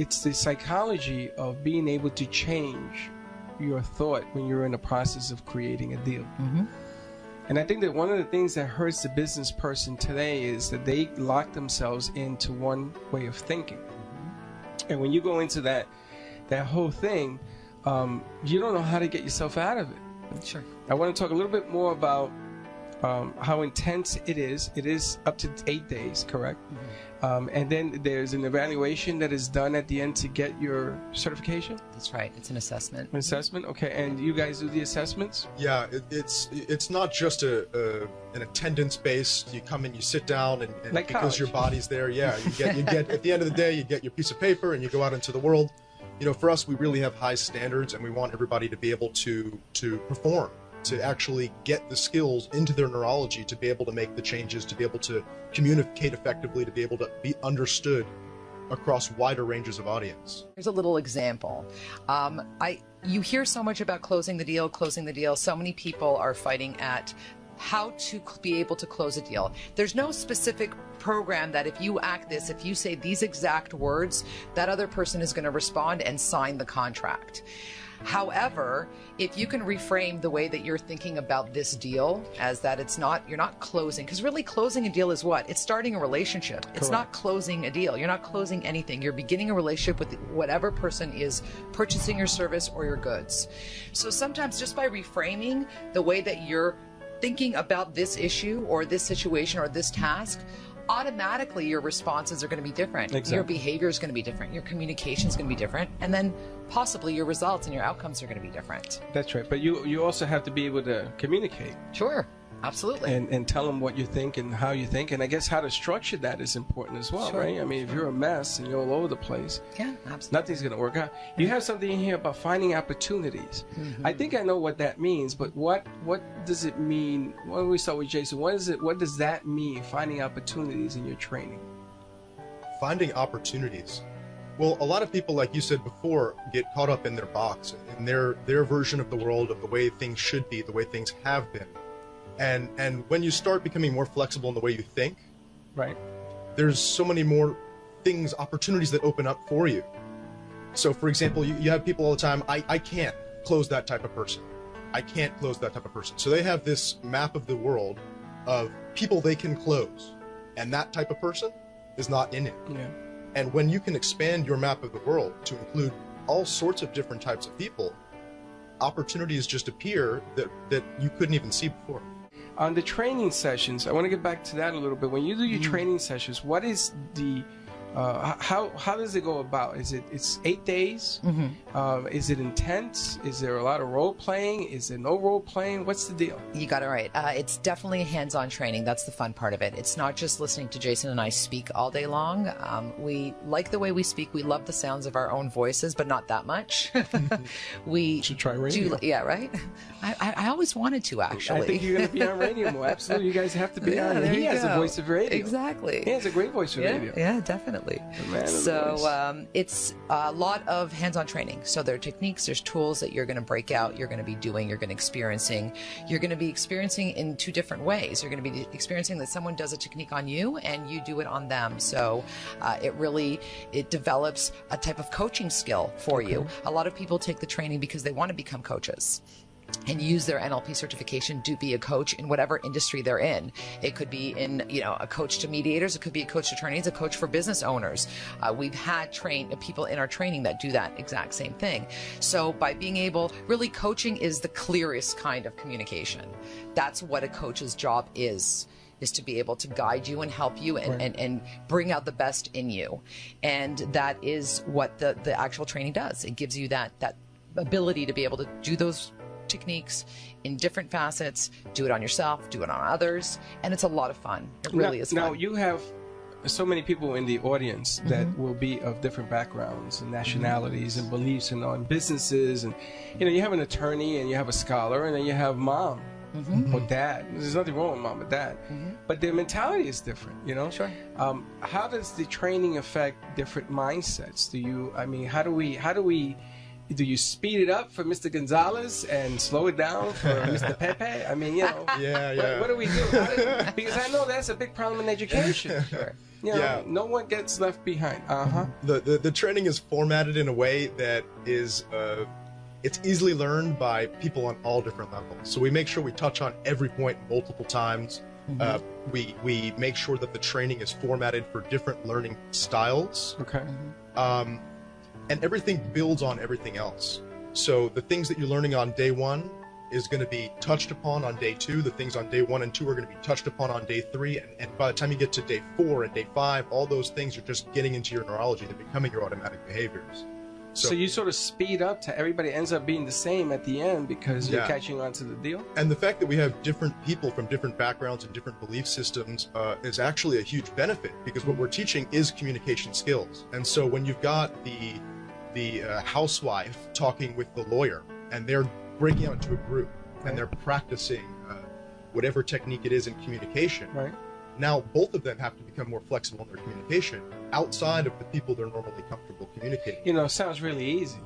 it's the psychology of being able to change your thought when you're in the process of creating a deal. And I think that one of the things that hurts the business person today is that they lock themselves into one way of thinking. And when you go into that whole thing, you don't know how to get yourself out of it. Sure. I want to talk a little bit more about how intense it is. It is up to 8 days, correct? And then there's an evaluation that is done at the end to get your certification? That's right. It's an assessment. An assessment? Okay. And you guys do the assessments? Yeah, it's not just an attendance based. You come in, you sit down, and like because college. your body's there, yeah, you get at the end of the day, you get your piece of paper and you go out into the world. You know, for us, we really have high standards, and we want everybody to be able to perform, to actually get the skills into their neurology, to be able to make the changes, to be able to communicate effectively, to be able to be understood across wider ranges of audience. Here's a little example. You hear so much about closing the deal. So many people are fighting at how to be able to close a deal. There's no specific program that if you act this, if you say these exact words, that other person is going to respond and sign the contract. However, if you can reframe the way that you're thinking about this deal as that you're not closing, because really closing a deal is what? It's starting a relationship. It's not closing a deal. You're not closing anything. You're beginning a relationship with whatever person is purchasing your service or your goods. So sometimes just by reframing the way that you're thinking about this issue or this situation or this task, automatically your responses are going to be different. Exactly. Your behavior is going to be different. Your communication is going to be different. And then possibly your results and your outcomes are going to be different. That's right. But you also have to be able to communicate. Sure. Absolutely. And tell them what you think and how you think. And I guess how to structure that is important as well, Sure. right? I mean, if you're a mess and you're all over the place, Yeah, absolutely. nothing's going to work out. You have something in here about finding opportunities. I think I know what that means, but what does it mean? Why don't we start with Jason? What does that mean, finding opportunities in your training? Finding opportunities. Well, a lot of people, like you said before, get caught up in their box, in their version of the world, of the way things should be, the way things have been. And when you start becoming more flexible in the way you think, Right. there's so many more things, opportunities that open up for you. So, for example, you have people all the time, I can't close that type of person. I can't close that type of person. So they have this map of the world of people they can close, and that type of person is not in it. Yeah. And when you can expand your map of the world to include all sorts of different types of people, opportunities just appear that you couldn't even see before. On the training sessions, I want to get back to that a little bit. When you do your training sessions, what is the how does it go about? It's 8 days? Is it intense? Is there a lot of role playing? Is there no role playing? What's the deal? You got it right. It's definitely hands-on training. That's the fun part of it. It's not just listening to Jason and I speak all day long. We like the way we speak. We love the sounds of our own voices, but not that much. We should try radio. Yeah, right? I always wanted to, actually. I think you're going to be on radio more. Absolutely. You guys have to be on. He has a voice of radio. Exactly. He has a great voice of radio. Yeah, definitely. So it's a lot of hands-on training. So there are techniques, there's tools that you're going to break out, you're going to be doing, you're going to experiencing. You're going to be experiencing in two different ways. You're going to be experiencing that someone does a technique on you and you do it on them. So it develops a type of coaching skill for you. A lot of people take the training because they want to become coaches and use their NLP certification to be a coach in whatever industry they're in. It could be in, a coach to mediators. It could be a coach to attorneys, a coach for business owners. We've had people in our training that do that exact same thing. So by being able, really coaching is the clearest kind of communication. That's what a coach's job is to be able to guide you and help you and bring out the best in you. And that is what the actual training does. It gives you that ability to be able to do those techniques in different facets, do it on yourself, do it on others, and it's a lot of fun. It really is fun. Now, you have so many people in the audience that will be of different backgrounds and nationalities and beliefs and on businesses, and you have an attorney and you have a scholar and then you have mom or dad. There's nothing wrong with mom or dad, but their mentality is different, Sure. How does the training affect different mindsets? Do you speed it up for Mr. Gonzalez and slow it down for Mr. Pepe? Yeah. What do we do? Because I know that's a big problem in education. Sure. You know, no one gets left behind. The training is formatted in a way that is it's easily learned by people on all different levels. So we make sure we touch on every point multiple times. We make sure that the training is formatted for different learning styles. Okay. And everything builds on everything else. So the things that you're learning on day 1 is going to be touched upon on day 2. The things on day 1 and 2 are going to be touched upon on day 3. And by the time you get to day 4 and day 5, all those things are just getting into your neurology. They're becoming your automatic behaviors. So you sort of speed up to everybody ends up being the same at the end because you're catching on to the deal? And the fact that we have different people from different backgrounds and different belief systems is actually a huge benefit, because what we're teaching is communication skills. And so when you've got the housewife talking with the lawyer, and they're breaking out into a group, and they're practicing whatever technique it is in communication, now both of them have to become more flexible in their communication outside of the people they're normally comfortable communicating. You know, it sounds really easy.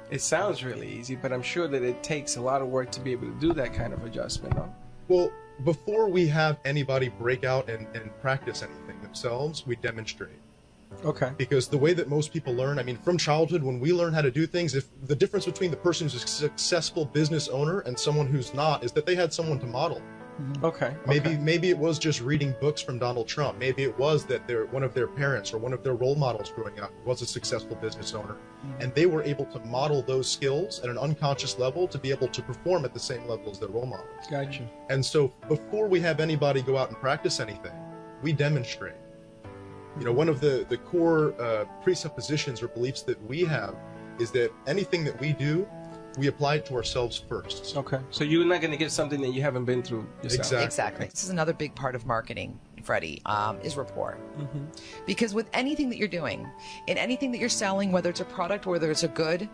It sounds really easy, but I'm sure that it takes a lot of work to be able to do that kind of adjustment, huh? Well, before we have anybody break out and practice anything themselves, we demonstrate. Okay. Because the way that most people learn, I mean, from childhood, when we learn how to do things, if the difference between the person who's a successful business owner and someone who's not is that they had someone to model. Okay. Maybe it was just reading books from Donald Trump. Maybe it was that one of their parents or one of their role models growing up was a successful business owner, and they were able to model those skills at an unconscious level to be able to perform at the same level as their role models. Gotcha. And so before we have anybody go out and practice anything, we demonstrate. You know, one of the core presuppositions or beliefs that we have is that anything that we do, we apply it to ourselves first. Okay. So you're not going to get something that you haven't been through yourself. Exactly. This is another big part of marketing, Freddie, is rapport. Because with anything that you're doing, in anything that you're selling, whether it's a product or whether it's a good,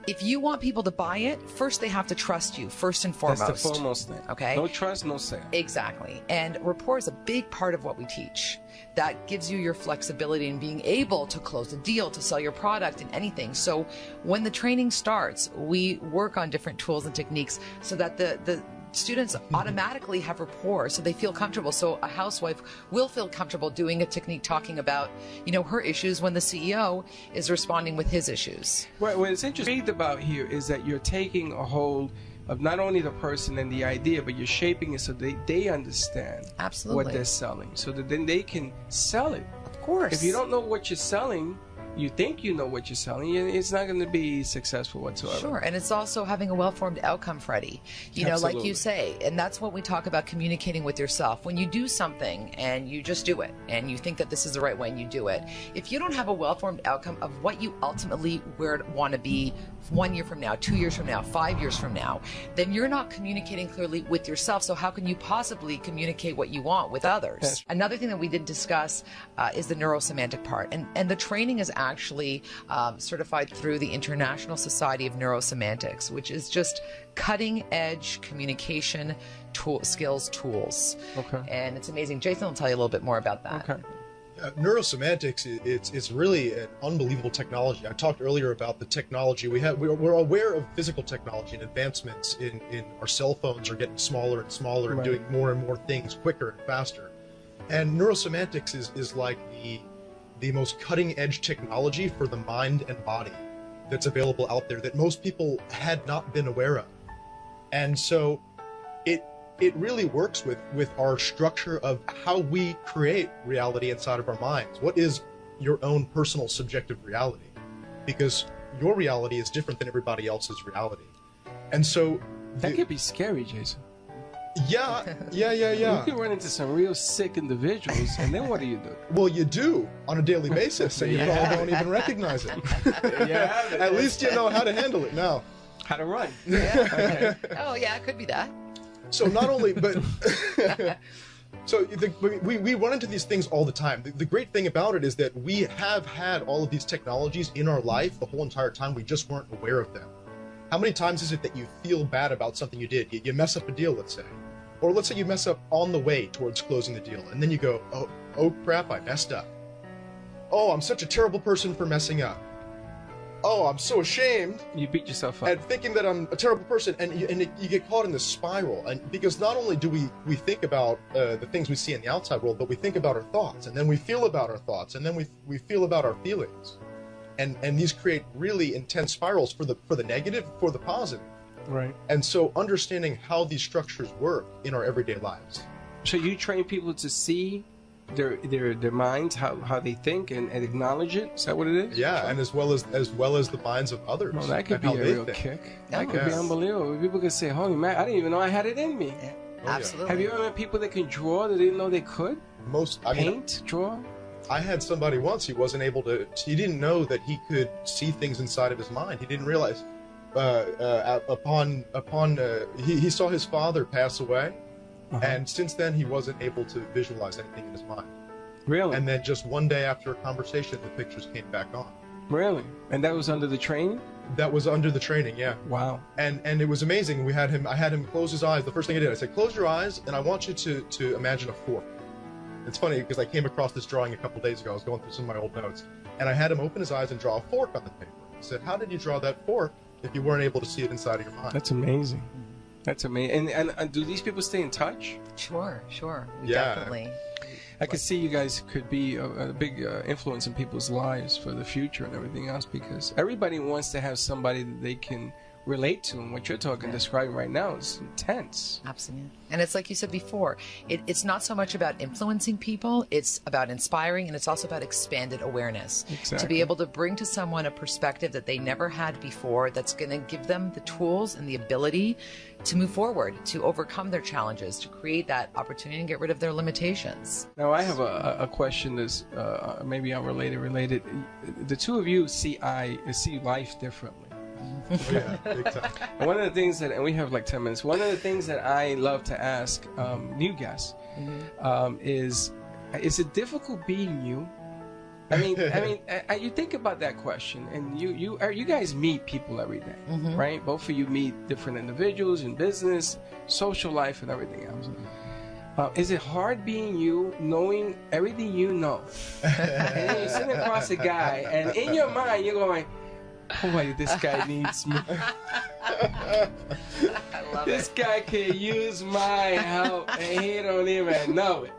if you want people to buy it, first they have to trust you, first and foremost. That's the foremost thing. Okay? No trust, no sale. Exactly. And rapport is a big part of what we teach. That gives you your flexibility in being able to close a deal, to sell your product and anything. So when the training starts, we work on different tools and techniques so that the students automatically have rapport, so they feel comfortable. So a housewife will feel comfortable doing a technique talking about, you know, her issues when the CEO is responding with his issues. Right. What it's interesting about here is that you're taking a hold of not only the person and the idea, but you're shaping it so they understand what they're selling, so that then they can sell it. Of course. If you don't know what you're selling, you think you know what you're selling, it's not going to be successful whatsoever. Sure, and it's also having a well-formed outcome, Freddie. You know, like you say, and that's what we talk about, communicating with yourself. When you do something and you just do it, and you think that this is the right way and you do it, if you don't have a well-formed outcome of what you ultimately want to be 1 year from now, 2 years from now, 5 years from now, then you're not communicating clearly with yourself. So how can you possibly communicate what you want with others? Yes. Another thing that we did discuss is the neuro-semantic part. And the training is actually certified through the International Society of Neuro-Semantics, which is just cutting-edge communication skills tools. Okay. And it's amazing. Jason will tell you a little bit more about that. Okay. Neurosemantics, it's really an unbelievable technology. I talked earlier about the technology we have. We're aware of physical technology and advancements in our cell phones are getting smaller and smaller and doing more and more things quicker and faster. And neurosemantics is like the most cutting edge technology for the mind and body that's available out there that most people had not been aware of. And so it really works with our structure of how we create reality inside of our minds. What is your own personal subjective reality? Because your reality is different than everybody else's reality. And so that could be scary, Jason. Yeah. You can run into some real sick individuals, and then what do? Well, you do on a daily basis, and you probably don't even recognize it. At least you know how to handle it now. How to run. Yeah. Okay. Oh, yeah, it could be that. So not only, but so we run into these things all the time. The great thing about it is that we have had all of these technologies in our life the whole entire time. We just weren't aware of them. How many times is it that you feel bad about something you did? You mess up a deal, let's say. Or let's say you mess up on the way towards closing the deal, and then you go, oh crap, I messed up. Oh, I'm such a terrible person for messing up. oh, I'm so ashamed. You beat yourself up. And thinking that I'm a terrible person, and you get caught in this spiral. And because not only do we think about the things we see in the outside world, but we think about our thoughts, and then we feel about our thoughts, and then we feel about our feelings, and these create really intense spirals for the negative, for the positive. Right. And so understanding how these structures work in our everyday lives. So you train people to see their minds, how they think, and acknowledge it. Is that what it is? Yeah, and as well as the minds of others. Well, that could be a real kick. That could be unbelievable. People could say, "Holy man, I didn't even know I had it in me." Yeah, Oh, absolutely. Have you ever met people that can draw that didn't know they could? Draw? I had somebody once. He wasn't able to. He didn't know that he could see things inside of his mind. He didn't realize. He saw his father pass away. And since then, he wasn't able to visualize anything in his mind. Really? And then just one day after a conversation, the pictures came back on. Really? And that was under the training? That was under the training, yeah. Wow. And it was amazing. I had him close his eyes. The first thing I did, I said, close your eyes, and I want you to imagine a fork. It's funny, because I came across this drawing a couple days ago. I was going through some of my old notes. And I had him open his eyes and draw a fork on the paper. I said, how did you draw that fork if you weren't able to see it inside of your mind? That's amazing. That's amazing. And do these people stay in touch? Sure. Yeah. Definitely. I could see you guys could be a big influence in people's lives for the future and everything else, because everybody wants to have somebody that they can relate to, and what you're describing right now is intense. Absolutely. And it's like you said before, it's not so much about influencing people, it's about inspiring, and it's also about expanded awareness. Exactly. To be able to bring to someone a perspective that they never had before, that's going to give them the tools and the ability to move forward, to overcome their challenges, to create that opportunity and get rid of their limitations. Now, I have a question that's maybe related. The two of you see life differently. Yeah, big time. And one of the things and we have like 10 minutes, one of the things that I love to ask new guests is it difficult being you? I mean, you think about that question, and you guys meet people every day, right? Both of you meet different individuals in business, social life, and everything else. Is it hard being you, knowing everything you know? And then you're sitting across a guy, and in your mind, you're going, oh, wait, this guy needs me. I love This guy can use my help, and he don't even know it.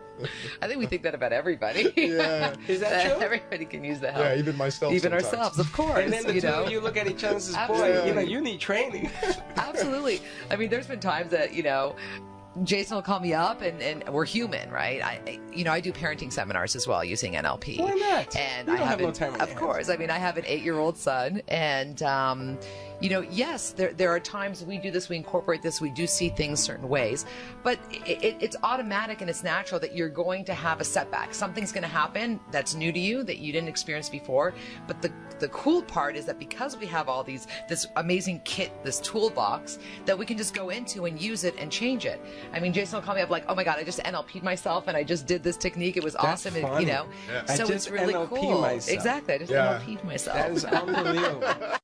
I think we think that about everybody. Yeah. Is that true? Everybody can use the help. Yeah, even myself. Even sometimes. ourselves, of course. And then the two of you look at each other and says, boy, you need training. Absolutely. I mean, there's been times that, Jason will call me up, and we're human, right? I do parenting seminars as well using NLP. Why not? And you don't I have no time on your of course. I mean, I have an 8-year-old son, and yes, there are times we do this, we incorporate this, we do see things certain ways, but it's automatic and it's natural that you're going to have a setback. Something's going to happen that's new to you that you didn't experience before. But the cool part is that because we have all this amazing kit, this toolbox that we can just go into and use it and change it. I mean, Jason will call me up like, oh my God, I just NLP'd myself and I just did this technique. It was awesome. Funny. So it's really NLP cool. myself. Exactly. I just NLP'd myself. That is unbelievable.